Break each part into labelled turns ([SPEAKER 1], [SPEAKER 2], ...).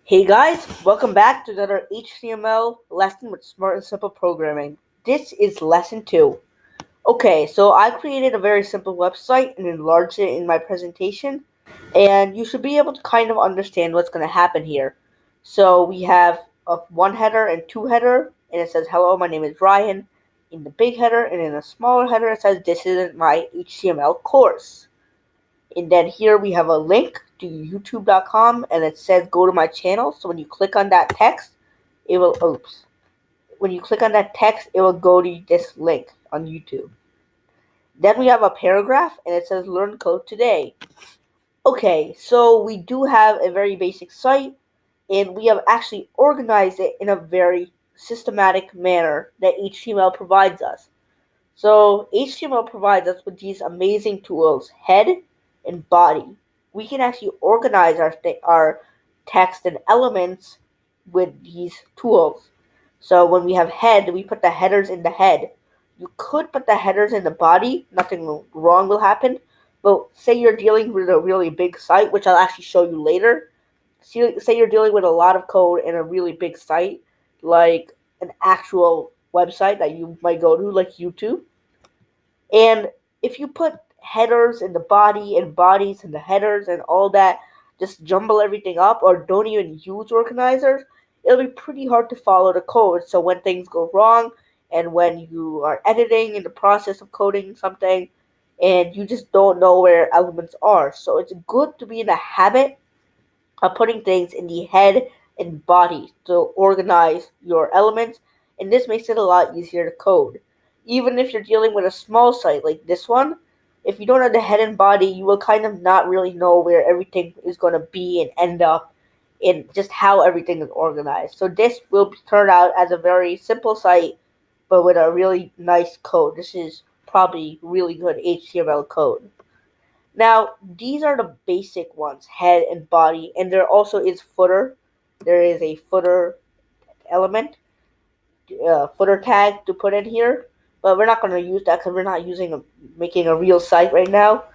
[SPEAKER 1] Hey guys, welcome back to another HTML lesson with Smart and Simple Programming. This is lesson 2. Okay, so I created a very simple website and enlarged it in my presentation, and you should be able to kind of understand what's going to happen here. So we have a one header and two header, and it says, hello, my name is Ryan, in the big header, and in a smaller header it says, this is my HTML course. And then here we have a link to youtube.com, and it says go to my channel. So when you click on that text, it will when you click on that text, it will go to this link on YouTube. Then we have a paragraph, and it says learn code today. Okay, so we do have a very basic site, and we have actually organized it in a very systematic manner that HTML provides us. So HTML provides us with these amazing tools, head and body. We can actually organize our text and elements with these tools. So when we have head, we put the headers in the head. You could put the headers in the body, nothing wrong will happen. But say you're dealing with a really big site, which I'll actually show you later. Say you're dealing with a lot of code in a really big site, like an actual website that you might go to, like YouTube. And if you put headers in the body and bodies in the headers and all that, just jumble everything up or don't even use organizers, it'll be pretty hard to follow the code. So when things go wrong and when you are editing in the process of coding something and you just don't know where elements are. So it's good to be in the habit of putting things in the head and body to organize your elements, and this makes it a lot easier to code. Even if you're dealing with a small site like this one, if you don't have the head and body, you will kind of not really know where everything is going to be and end up in just how everything is organized. So this will turn out as a very simple site, but with a really nice code. This is probably really good HTML code. Now, these are the basic ones, head and body, and there also is footer. There is a footer element, footer tag to put in here, but we're not going to use that because we're not making a real site right now.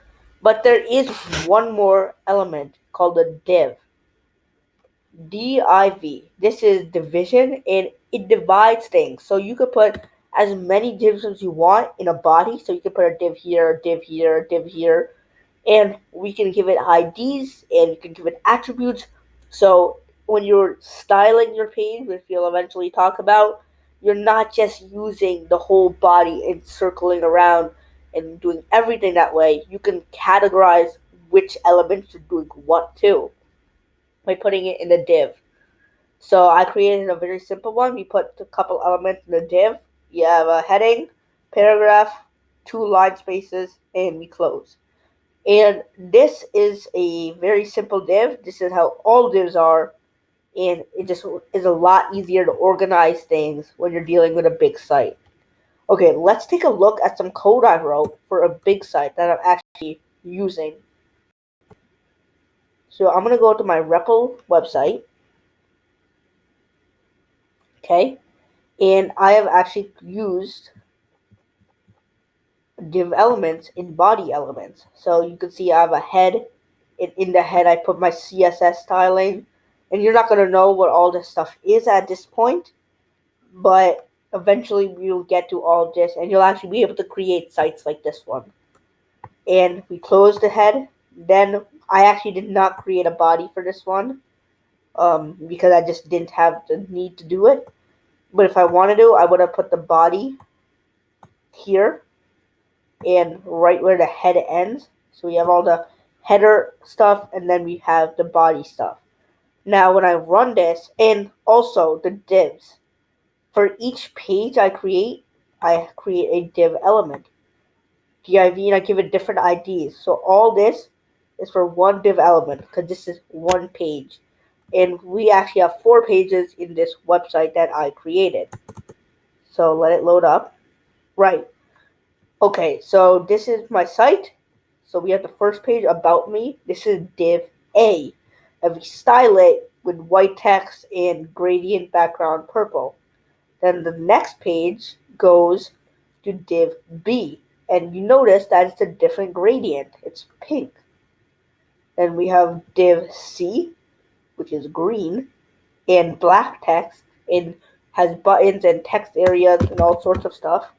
[SPEAKER 1] But there is one more element called a div. Div. This is division, and it divides things. So you could put as many divs as you want in a body. So you could put a div here, a div here, a div here, and we can give it IDs and you can give it attributes. So when you're styling your page, which we'll eventually talk about, you're not just using the whole body and circling around and doing everything that way. You can categorize which elements you're doing what to by putting it in the div. So I created a very simple one. We put a couple elements in the div. You have a heading, paragraph, two line spaces, and we close. And this is a very simple div. This is how all divs are. And it just is a lot easier to organize things when you're dealing with a big site. Okay, let's take a look at some code I wrote for a big site that I'm actually using. So I'm going to go to my REPL website. Okay, and I have actually used div elements in body elements. So you can see I have a head. In the head, I put my CSS styling. And you're not going to know what all this stuff is at this point. But eventually we'll get to all of this. And you'll actually be able to create sites like this one. And we close the head. Then I actually did not create a body for this one. Because I just didn't have the need to do it. But if I wanted to, I would have put the body here and right where the head ends. So we have all the header stuff and then we have the body stuff. Now when I run this, and also the divs, for each page I create a div element. Div, and I give it different IDs. So all this is for one div element because this is one page. And we actually have 4 pages in this website that I created. So let it load up. Right. Okay, so this is my site. So we have the first page, About Me. This is div A. And we style it with white text and gradient background purple. Then the next page goes to div B. And you notice that it's a different gradient. It's pink. Then we have div C, which is green. and black text and has buttons and text areas and all sorts of stuff.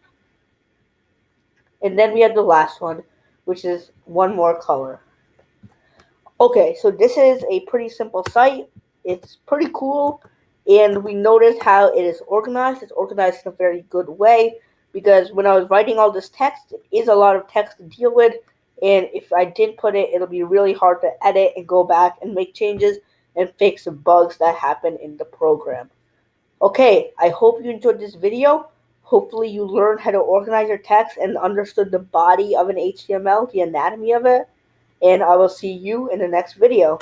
[SPEAKER 1] And then we have the last one, which is one more color. Okay, so this is a pretty simple site. It's pretty cool, and we notice how it is organized. It's organized in a very good way because when I was writing all this text, it is a lot of text to deal with, and if I didn't put it, it'll be really hard to edit and go back and make changes and fix the bugs that happen in the program. Okay, I hope you enjoyed this video. Hopefully you learned how to organize your text and understood the body of an HTML, the anatomy of it, and I will see you in the next video.